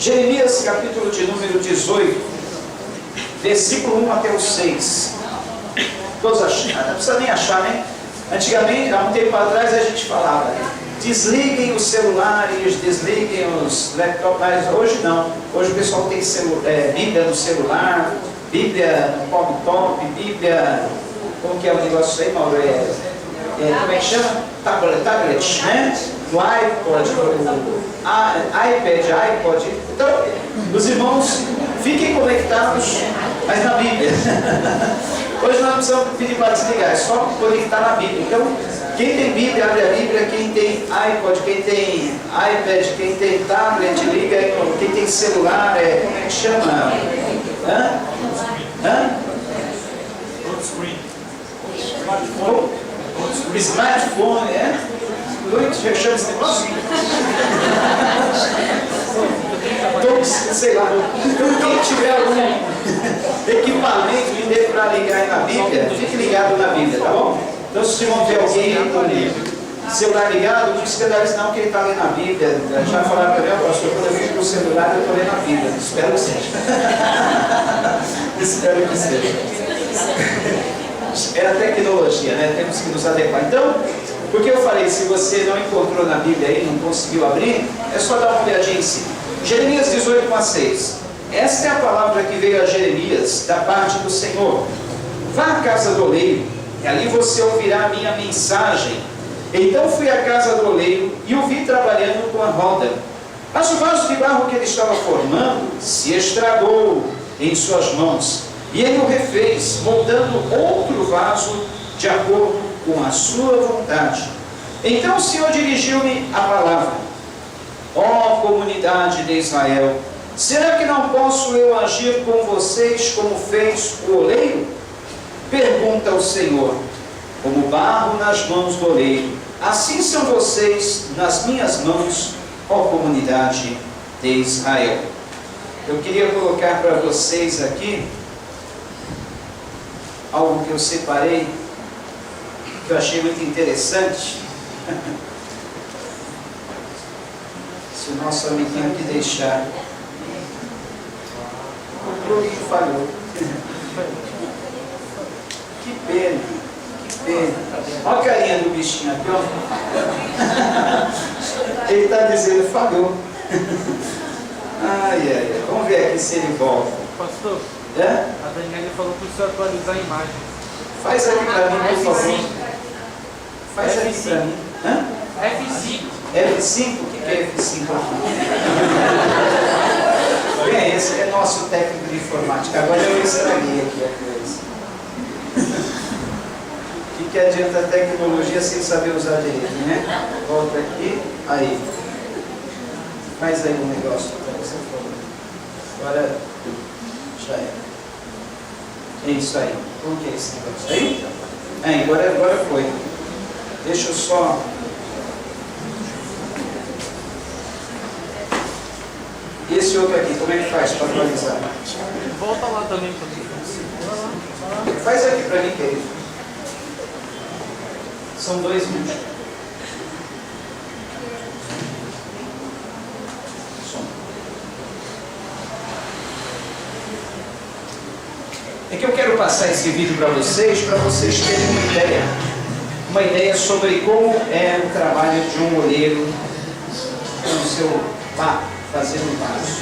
Jeremias, capítulo de número 18, versículo 1 até o 6. Todos acharam? Não precisa nem achar, né? Antigamente, há um tempo atrás, a gente falava: desliguem os celulares, desliguem os laptops, mas hoje não. Hoje o pessoal tem Bíblia no celular, Bíblia no laptop, Bíblia, como que é o negócio aí, Mauro? Como é que chama? Tablet, né? No iPod, no iPad. Então, os irmãos, fiquem conectados, mas na Bíblia. Hoje nós não precisamos pedir para desligar, é só conectar na Bíblia. Então, quem tem Bíblia, abre a Bíblia. Quem tem iPod, quem tem iPad, quem tem tablet, liga. Quem tem celular, como é que chama? Smartphone, Luiz, chama esse negócio? Sei lá. Então, quem tiver algum equipamento que dê para ligar na Bíblia, fique ligado na Bíblia, tá bom? Então, se não tiver alguém com o celular ligado, não escreve não que ele está lendo a Bíblia. Já falaram para mim, pastor, quando eu fico com o celular, eu estou lendo a Bíblia. Espero que seja. Espero que seja. É a tecnologia, né? Temos que nos adequar. Então, porque eu falei, se você não encontrou na Bíblia aí, não conseguiu abrir, é só dar uma olhadinha em cima. Jeremias 18:6. Esta é a palavra que veio a Jeremias da parte do Senhor. Vá à casa do oleiro, e ali você ouvirá a minha mensagem. Então fui à casa do oleiro e o vi trabalhando com a roda. Mas o vaso de barro que ele estava formando se estragou em suas mãos. E ele o refez, moldando outro vaso de acordo com a sua vontade. Então o Senhor dirigiu-me a palavra: ó comunidade de Israel, será que não posso eu agir com vocês como fez o oleiro? Pergunta o Senhor. Como barro nas mãos do oleiro, assim são vocês nas minhas mãos, ó comunidade de Israel. Eu queria colocar para vocês aqui algo que eu separei, que eu achei muito interessante. Se o nosso amiguinho aqui deixar. O plugin falhou. Que pena, que pena. Olha a carinha do bichinho aqui, ó. Ele está dizendo falhou. Ai, ai, ai. Vamos ver aqui se ele volta. Pastor, É? a Daniela falou para o senhor atualizar a imagem. Faz aqui para mim, por favor. Faz aqui F5. para mim. Hã? F5. F5? O que é F5 aqui? Bem, esse é nosso técnico de informática. Agora eu estraguei aqui a coisa. O que adianta a tecnologia sem saber usar direito, né? Volta aqui. Aí. Faz aí um negócio para você falar. Agora já é. É isso aí. Como que é esse negócio aí? Agora foi. Deixa eu só. E esse outro aqui, como é que faz para atualizar? Volta lá também, pastor. Faz aqui para mim, querido. São 2 minutos. É que eu quero passar esse vídeo para vocês terem uma ideia sobre como é o trabalho de um oleiro com o seu barro, fazendo vaso.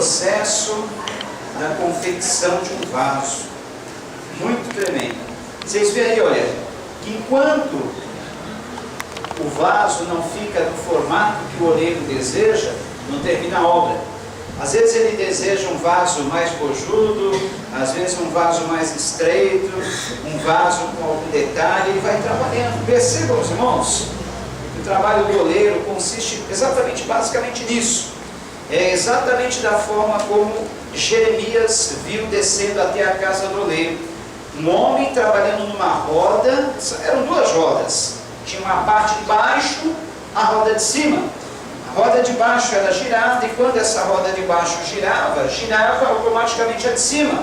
processo da confecção de um vaso. Muito tremendo. Vocês veem aí, olha, que enquanto o vaso não fica no formato que o oleiro deseja, não termina a obra. Às vezes ele deseja um vaso mais bojudo, às vezes um vaso mais estreito, um vaso com algum detalhe, ele vai trabalhando. Percebam, os irmãos, o trabalho do oleiro consiste exatamente, basicamente nisso. É exatamente da forma como Jeremias viu descendo até a casa do oleiro. Um homem trabalhando numa roda, eram duas rodas. Tinha uma parte de baixo, a roda de cima. A roda de baixo era girada, e quando essa roda de baixo girava automaticamente a de cima.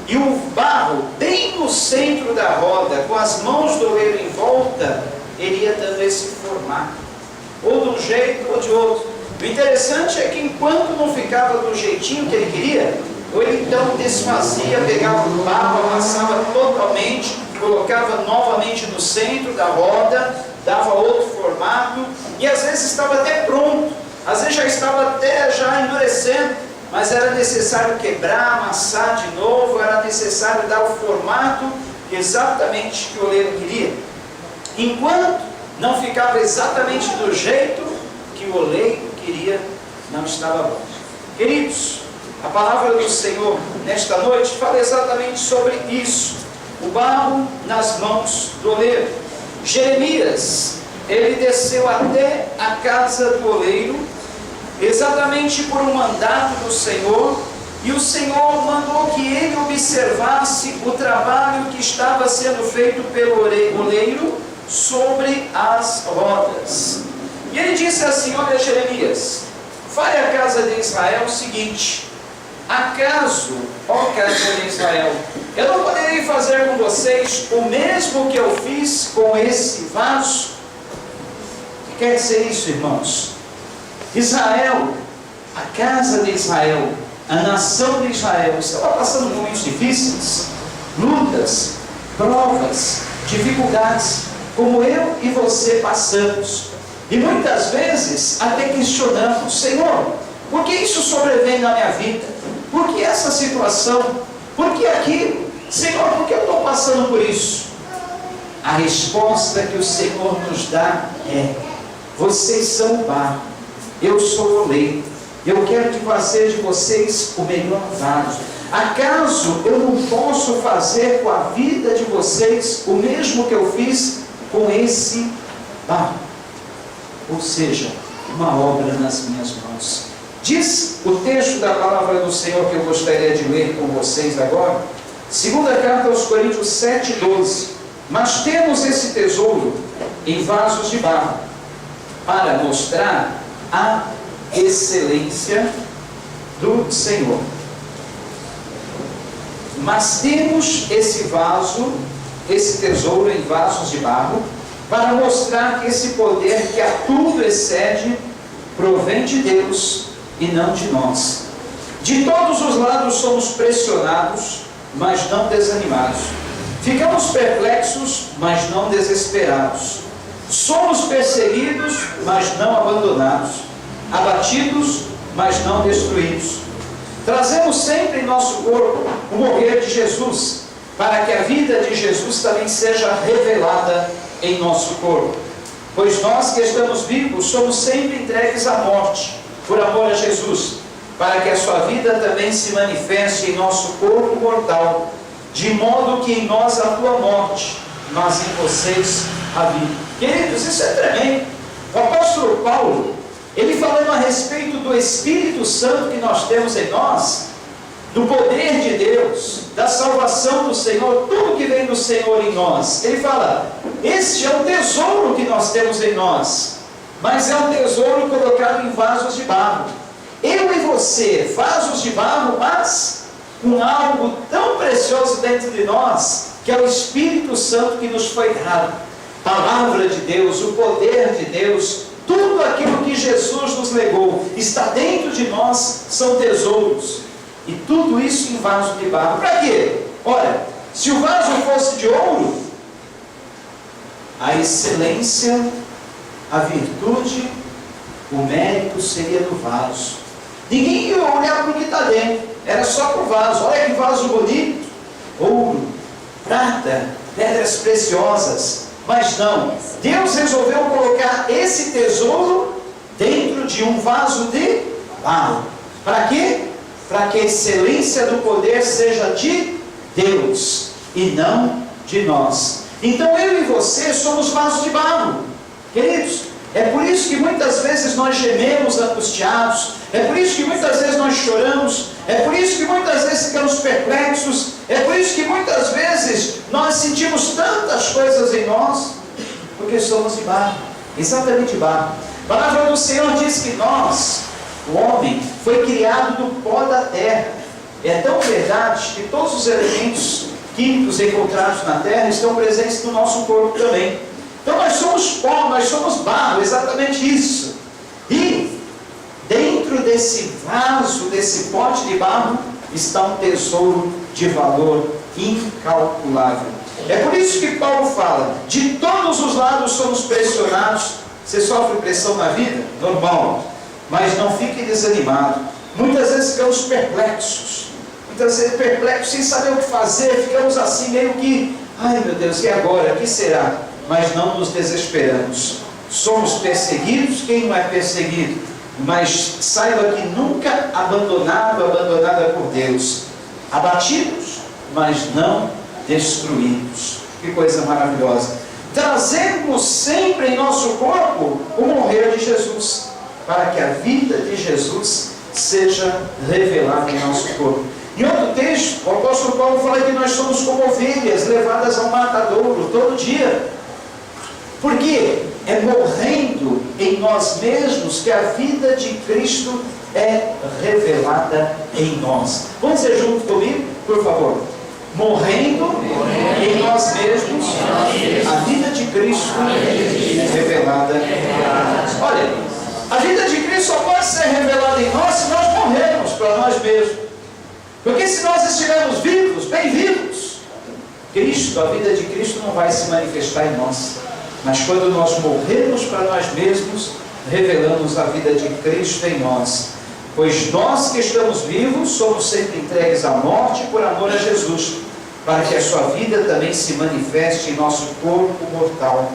E o barro, bem no centro da roda, com as mãos do oleiro em volta, ele ia dando esse formato. Ou de um jeito ou de outro. O interessante é que enquanto não ficava do jeitinho que ele queria, ou ele então desfazia, pegava o barro, amassava totalmente, colocava novamente no centro da roda, dava outro formato, e às vezes estava até pronto, às vezes já estava até já endurecendo, mas era necessário quebrar, amassar de novo, era necessário dar o formato exatamente que o oleiro queria. Enquanto não ficava exatamente do jeito que o oleiro queria, não estava bom. Queridos, a palavra do Senhor nesta noite fala exatamente sobre isso. O barro nas mãos do oleiro. Jeremias, ele desceu até a casa do oleiro, exatamente por um mandato do Senhor, e o Senhor mandou que ele observasse o trabalho que estava sendo feito pelo oleiro sobre as rodas. E ele disse assim: olha, Jeremias, fale à casa de Israel o seguinte: acaso, ó casa de Israel, eu não poderei fazer com vocês o mesmo que eu fiz com esse vaso? O que quer dizer isso, irmãos? Israel, a casa de Israel, a nação de Israel, estava passando momentos difíceis, lutas, provas, dificuldades, como eu e você passamos. E muitas vezes até questionamos: Senhor, por que isso sobrevém na minha vida? Por que essa situação? Por que aquilo? Senhor, por que eu estou passando por isso? A resposta que o Senhor nos dá é: vocês são o barro, eu sou o oleiro, eu quero fazer de vocês o melhor vaso. Acaso eu não posso fazer com a vida de vocês o mesmo que eu fiz com esse barro? Ou seja, uma obra nas minhas mãos. Diz o texto da palavra do Senhor que eu gostaria de ler com vocês agora, segunda carta aos Coríntios 7:12. Mas temos esse tesouro em vasos de barro, para mostrar a excelência do Senhor. Mas temos esse vaso, esse tesouro em vasos de barro, para mostrar que esse poder que a tudo excede, provém de Deus e não de nós. De todos os lados somos pressionados, mas não desanimados. Ficamos perplexos, mas não desesperados. Somos perseguidos, mas não abandonados. Abatidos, mas não destruídos. Trazemos sempre em nosso corpo o morrer de Jesus, para que a vida de Jesus também seja revelada em nosso corpo. Pois nós que estamos vivos somos sempre entregues à morte, por amor a Jesus, para que a sua vida também se manifeste em nosso corpo mortal, de modo que em nós atua a morte, mas em vocês a vida. Queridos, isso é tremendo. O apóstolo Paulo, ele falando a respeito do Espírito Santo que nós temos em nós, do poder de Deus, da salvação do Senhor, tudo que vem do Senhor em nós, ele fala: este é um tesouro que nós temos em nós, mas é um tesouro colocado em vasos de barro. Eu e você, vasos de barro, mas com algo tão precioso dentro de nós, que é o Espírito Santo que nos foi dado. Palavra de Deus, o poder de Deus, tudo aquilo que Jesus nos legou, está dentro de nós, são tesouros. E tudo isso em vaso de barro. Para quê? Olha, se o vaso fosse de ouro, a excelência, a virtude, o mérito seria do vaso. Ninguém ia olhar para o que está dentro, era só para o vaso. Olha que vaso bonito, ouro, prata, pedras preciosas. Mas não, Deus resolveu colocar esse tesouro dentro de um vaso de barro. Para quê? Para que a excelência do poder seja de Deus e não de nós. Então eu e você somos vasos de barro, queridos. É por isso que muitas vezes nós gememos angustiados, é por isso que muitas vezes nós choramos, é por isso que muitas vezes ficamos perplexos, é por isso que muitas vezes nós sentimos tantas coisas em nós, porque somos de barro, exatamente de barro. A palavra do Senhor diz que nós, o homem, foi criado do pó da terra. É tão verdade que todos os elementos químicos encontrados na terra estão presentes no nosso corpo também. Então nós somos pó, nós somos barro, exatamente isso. E dentro desse vaso, desse pote de barro, está um tesouro de valor incalculável. É por isso que Paulo fala, de todos os lados somos pressionados. Você sofre pressão na vida? Normal. Mas não fique desanimado. Muitas vezes ficamos perplexos. Muitas vezes perplexos sem saber o que fazer. Ficamos assim meio que, ai meu Deus, e agora? O que será? Mas não nos desesperamos. Somos perseguidos, quem não é perseguido? Mas saiba que nunca abandonada por Deus. Abatidos, mas não destruídos. Que coisa maravilhosa. Trazemos sempre em nosso corpo o morrer de Jesus, para que a vida de Jesus seja revelada em nosso corpo. Em outro texto, o apóstolo Paulo fala que nós somos como ovelhas levadas ao matadouro todo dia. Porque é morrendo em nós mesmos que a vida de Cristo é revelada em nós. Vamos dizer junto comigo, por favor. Morrendo em nós mesmos, a vida de Cristo revelada em nós. Olha, a vida de Cristo só pode ser revelada em nós se nós morrermos para nós mesmos. Porque se nós estivermos vivos, bem vivos, Cristo, a vida de Cristo não vai se manifestar em nós. Mas quando nós morrermos para nós mesmos, revelamos a vida de Cristo em nós. Pois nós que estamos vivos, somos sempre entregues à morte por amor a Jesus, para que a sua vida também se manifeste em nosso corpo mortal,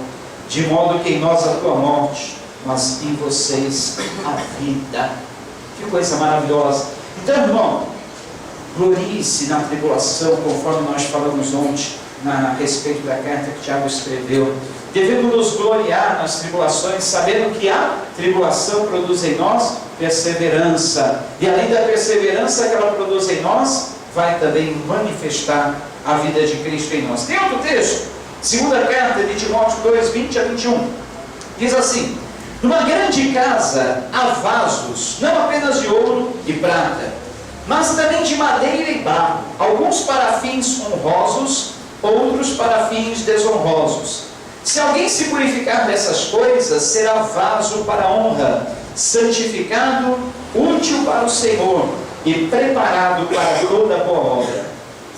de modo que em nós a tua morte, mas em vocês a vida. Que coisa maravilhosa. Então, irmão, glorie-se na tribulação, conforme nós falamos ontem, a respeito da carta que Tiago escreveu. Devemos nos gloriar nas tribulações, sabendo que a tribulação produz em nós perseverança. E além da perseverança que ela produz em nós, vai também manifestar a vida de Cristo em nós. Tem outro texto, segunda carta de Timóteo 2, 20 a 21. Diz assim: numa grande casa há vasos, não apenas de ouro e prata, mas também de madeira e barro, alguns para fins honrosos, outros para fins desonrosos. Se alguém se purificar dessas coisas, será vaso para honra, santificado, útil para o Senhor e preparado para toda boa obra.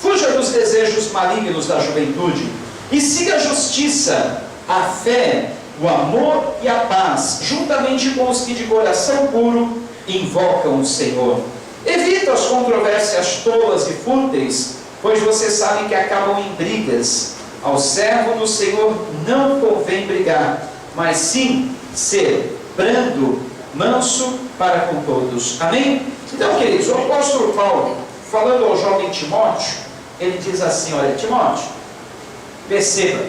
Fuja dos desejos malignos da juventude e siga a justiça, a fé, o amor e a paz, juntamente com os que de coração puro invocam o Senhor. Evita as controvérsias tolas e fúteis, pois você sabe que acabam em brigas. Ao servo do Senhor não convém brigar, mas sim ser brando, manso para com todos. Amém? Então, queridos, o apóstolo Paulo, falando ao jovem Timóteo, ele diz assim: olha, Timóteo, perceba,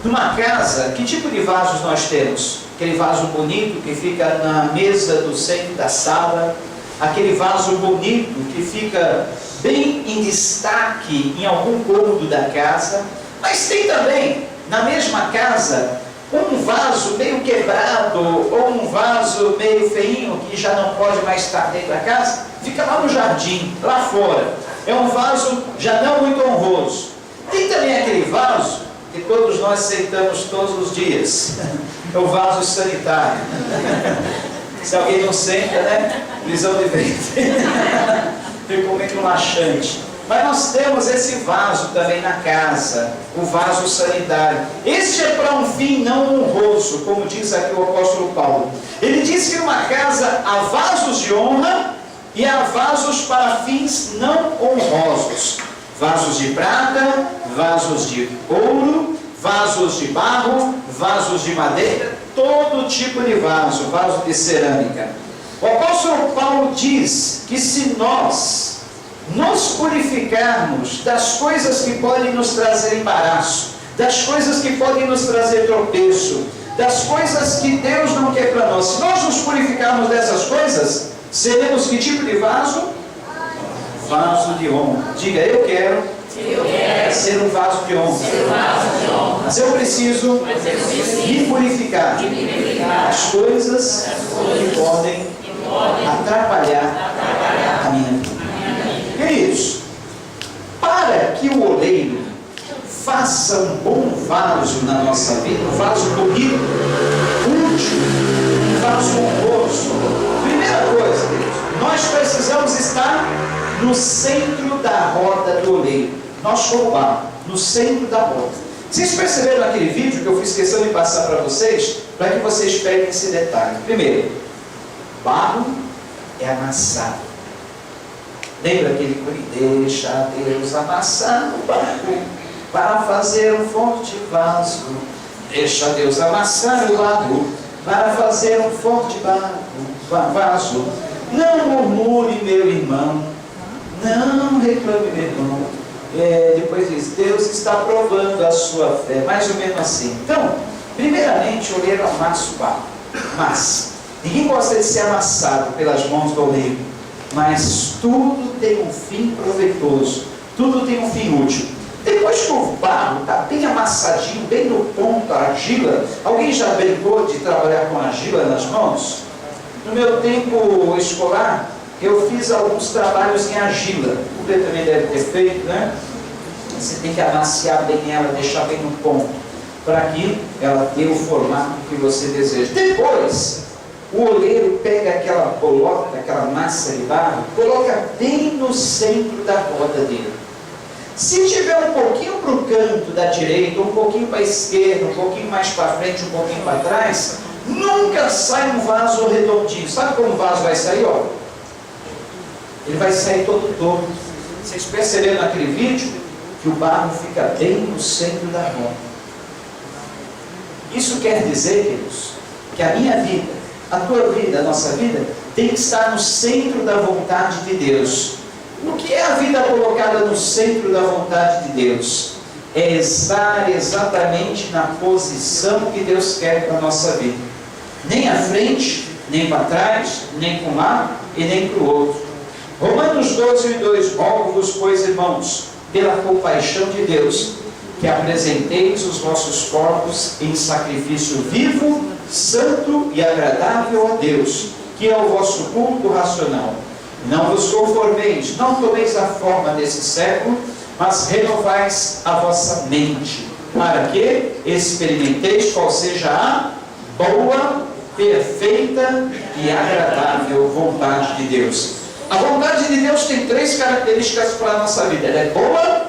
numa casa, que tipo de vasos nós temos? Aquele vaso bonito que fica na mesa do centro da sala, aquele vaso bonito que fica bem em destaque em algum cômodo da casa. Mas tem também, na mesma casa, um vaso meio quebrado, ou um vaso meio feinho, que já não pode mais estar dentro da casa, fica lá no jardim, lá fora. É um vaso já não muito honroso. Tem também aquele vaso que todos nós sentamos todos os dias, é o vaso sanitário. Se alguém não senta, né? Prisão de ventre. Fica muito laxante. Mas nós temos esse vaso também na casa, o vaso sanitário. Este é para um fim não honroso, como diz aqui o apóstolo Paulo. Ele diz que numa casa há vasos de honra E há vasos para fins não honrosos, vasos de prata, vasos de ouro, vasos de barro, vasos de madeira, todo tipo de vaso, vaso de cerâmica. O apóstolo Paulo diz que se nós nos purificarmos das coisas que podem nos trazer embaraço, das coisas que podem nos trazer tropeço, das coisas que Deus não quer para nós, se nós nos purificarmos dessas coisas, seremos que tipo de vaso? Vaso de honra. Diga, eu quero ser um vaso de honra. Mas eu preciso me purificar das coisas que podem atrapalhar a minha vida. Queridos, para que o oleiro faça um bom vaso na nossa vida, um vaso bonito, útil, um vaso honroso, primeira coisa, queridos, nós precisamos estar no centro da roda do oleiro. Nós como barro, no centro da roda. Vocês perceberam naquele vídeo que eu fiz questão de passar para vocês, para que vocês peguem esse detalhe. Primeiro, barro é amassado. Lembra aquele coro? Deixa Deus amassar o barro para fazer um forte vaso. Deixa Deus amassar o barro para fazer um forte vaso. Não murmure, meu irmão. Não reclame, meu irmão. Depois diz, Deus está provando a sua fé. Mais ou menos assim. Então, primeiramente, o oleiro amassa o barro. Mas ninguém gosta de ser amassado pelas mãos do oleiro. Mas tudo tem um fim proveitoso. Tudo tem um fim útil. Depois que o barro está bem amassadinho, bem no ponto, a argila. Alguém já brincou de trabalhar com argila nas mãos? No meu tempo escolar, eu fiz alguns trabalhos em argila. O Pedro também deve ter feito, né? Você tem que amaciar bem ela, deixar bem no ponto, para que ela dê o formato que você deseja. Depois, o oleiro pega aquela bolota, aquela massa de barro, coloca bem no centro da roda dele. Se tiver um pouquinho para o canto da direita, um pouquinho para a esquerda, um pouquinho mais para frente, um pouquinho para trás, nunca sai um vaso redondinho. Sabe como o vaso vai sair? Ó? Ele vai sair todo torto. Vocês perceberam naquele vídeo que o barro fica bem no centro da roda. Isso quer dizer, queridos, que a minha vida, a tua vida, a nossa vida, tem que estar no centro da vontade de Deus. O que é a vida colocada no centro da vontade de Deus? É estar exatamente na posição que Deus quer para a nossa vida. Nem à frente, nem para trás, nem para um lado e nem para o outro. Romanos 12:2, rogo-vos, pois, irmãos, pela compaixão de Deus, que apresenteis os vossos corpos em sacrifício vivo, santo e agradável a Deus, que é o vosso culto racional. Não vos conformeis, não tomeis a forma desse século, mas renovais a vossa mente, para que experimenteis qual seja a boa, perfeita e agradável vontade de Deus. A vontade de Deus tem 3 características para a nossa vida. Ela é boa,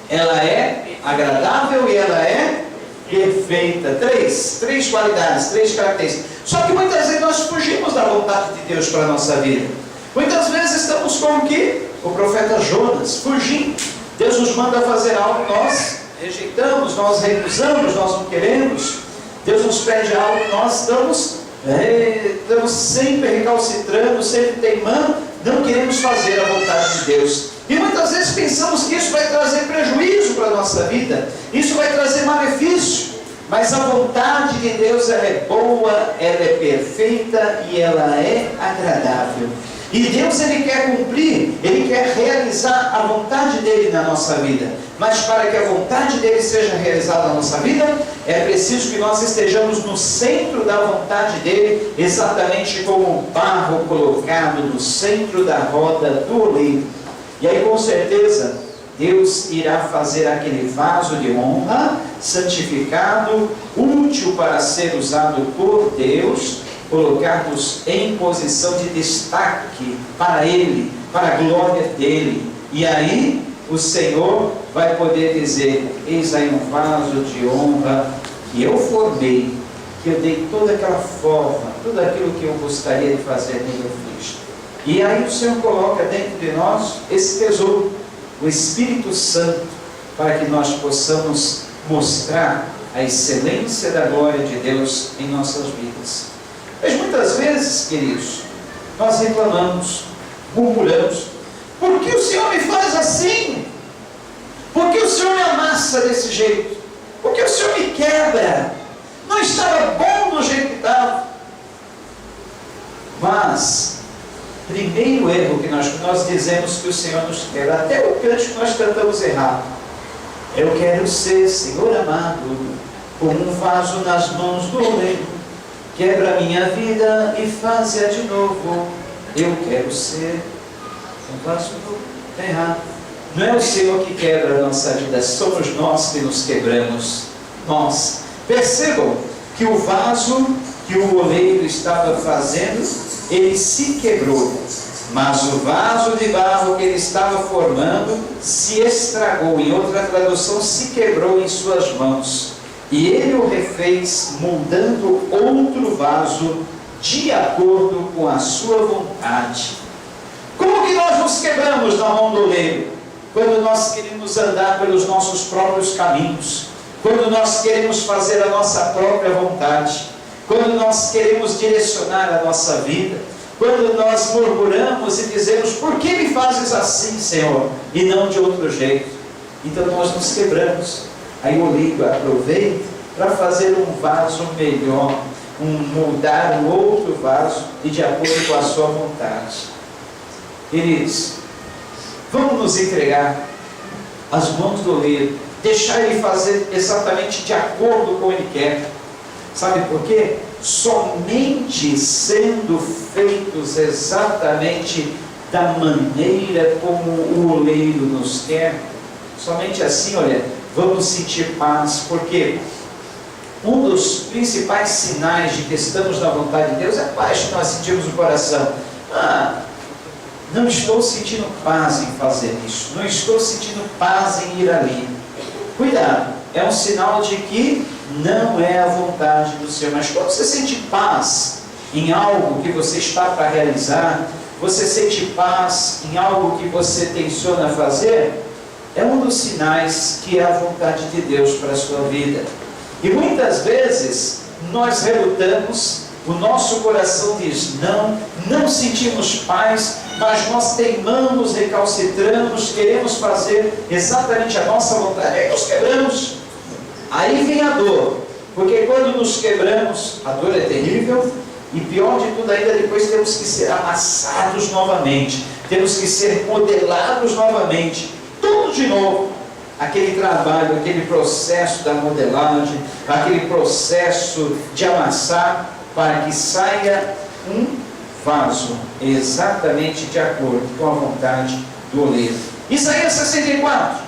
ela é agradável e ela é perfeita. Três qualidades, 3 características. Só que muitas vezes nós fugimos da vontade de Deus para a nossa vida. Muitas vezes estamos como que o profeta Jonas, fugindo. Deus nos manda fazer algo, nós rejeitamos, nós recusamos, nós não queremos. Deus nos pede algo, nós estamos sempre recalcitrando, sempre teimando, não queremos fazer a vontade de Deus. E muitas vezes pensamos que isso vai trazer prejuízo para a nossa vida, isso vai trazer malefício. Mas a vontade de Deus, ela é boa, ela é perfeita e ela é agradável. E Deus, Ele quer cumprir, Ele quer realizar a vontade dEle na nossa vida. Mas para que a vontade dEle seja realizada na nossa vida, é preciso que nós estejamos no centro da vontade dEle, exatamente como um barro colocado no centro da roda do oleiro. E aí, com certeza, Deus irá fazer aquele vaso de honra, santificado, útil para ser usado por Deus, colocados em posição de destaque para Ele, para a glória dEle. E aí o Senhor vai poder dizer: eis aí um vaso de honra que eu formei, que eu dei toda aquela forma, tudo aquilo que eu gostaria de fazer nele eu fiz. E aí o Senhor coloca dentro de nós esse tesouro, o Espírito Santo, para que nós possamos mostrar a excelência da glória de Deus em nossas vidas. Mas muitas vezes, queridos, nós reclamamos, murmuramos: por que o Senhor me faz assim? Por que o Senhor me amassa desse jeito? Por que o Senhor me quebra? Não estava bom do jeito que estava. Mas, primeiro erro que nós dizemos que o Senhor nos quebra, até o cântico que nós cantamos errado. Eu quero ser, Senhor amado, como um vaso nas mãos do oleiro. Quebra a minha vida e faz-a de novo. Eu quero ser um vaso errado. Não é o Senhor que quebra a nossa vida, somos nós que nos quebramos. Nós. Percebam que o vaso que o oleiro estava fazendo, ele se quebrou. Mas o vaso de barro que ele estava formando se estragou. Em outra tradução, se quebrou em suas mãos. E ele o refez, moldando outro vaso de acordo com a sua vontade. Como que nós nos quebramos na mão do oleiro? Quando nós queremos andar pelos nossos próprios caminhos, quando nós queremos fazer a nossa própria vontade, quando nós queremos direcionar a nossa vida, quando nós murmuramos e dizemos: por que me fazes assim, Senhor, e não de outro jeito? Então nós nos quebramos. Aí o oleiro aproveita para fazer um vaso melhor, moldar um outro vaso e de acordo com a sua vontade. Queridos, vamos nos entregar às mãos do oleiro, deixar ele fazer exatamente de acordo com o que ele quer. Sabe por quê? Somente sendo feitos exatamente da maneira como o oleiro nos quer, somente assim, olha, vamos sentir paz. Porque um dos principais sinais de que estamos na vontade de Deus é a paz que nós sentimos no coração. Não estou sentindo paz em fazer isso, não estou sentindo paz em ir ali. Cuidado, é um sinal de que não é a vontade do Senhor. Mas quando você sente paz em algo que você está para realizar, você sente paz em algo que você tenciona fazer, é um dos sinais que é a vontade de Deus para a sua vida. E muitas vezes nós relutamos, o nosso coração diz não, não sentimos paz, mas nós teimamos, recalcitramos, queremos fazer exatamente a nossa vontade, aí nos quebramos. Aí vem a dor, porque quando nos quebramos, a dor é terrível, e pior de tudo ainda, depois temos que ser amassados novamente, temos que ser modelados novamente, tudo de novo. Aquele trabalho, aquele processo da modelagem, aquele processo de amassar, para que saia um vaso exatamente de acordo com a vontade do oleiro. Isaías 64,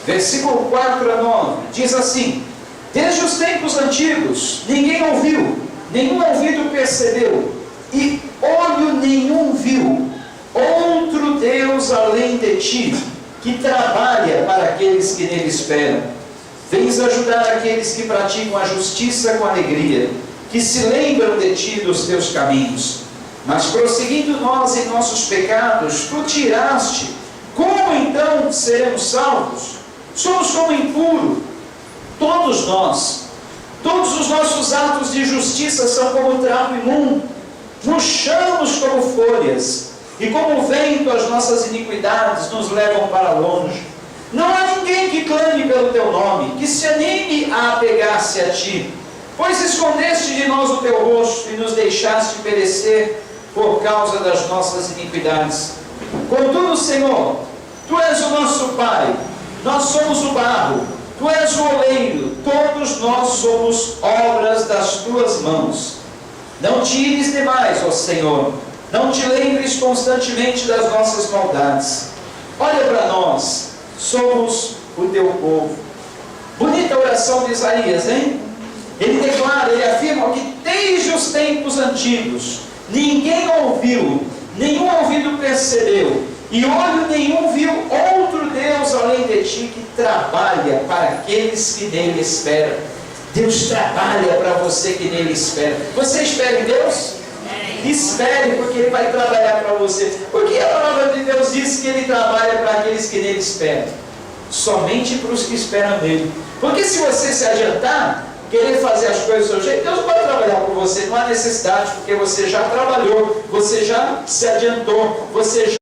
versículo 4 a 9, diz assim: desde os tempos antigos ninguém ouviu, nenhum ouvido percebeu, e olho nenhum viu outro Deus além de ti, que trabalha para aqueles que nele esperam. Vens ajudar aqueles que praticam a justiça com alegria, que se lembram de ti e dos teus caminhos. Mas prosseguindo nós em nossos pecados, tu tiraste. Como então seremos salvos? Somos como impuro, todos nós. Todos os nossos atos de justiça são como trapo imundo. Murchamos como folhas, e como o vento as nossas iniquidades nos levam para longe. Não há ninguém que clame pelo teu nome, que se anime a apegar-se a ti. Pois escondeste de nós o teu rosto e nos deixaste perecer por causa das nossas iniquidades. Contudo, Senhor, tu és o nosso Pai, nós somos o barro, tu és o oleiro, todos nós somos obras das tuas mãos. Não te ires demais, ó Senhor, não te lembres constantemente das nossas maldades. Olha para nós, somos o teu povo. Bonita oração de Isaías, hein? Ele declara, ele afirma que desde os tempos antigos, ninguém ouviu, nenhum ouvido percebeu, e olho nenhum viu outro Deus além de ti, que trabalha para aqueles que nele esperam. Deus trabalha para você que nele espera. Você espera em Deus? Espere, porque Ele vai trabalhar para você. Porque a palavra de Deus diz que Ele trabalha para aqueles que nele esperam. Somente para os que esperam nele. Porque se você se adiantar, querer fazer as coisas do seu jeito, Deus pode trabalhar por você. Não há necessidade, porque você já trabalhou, você já se adiantou, você já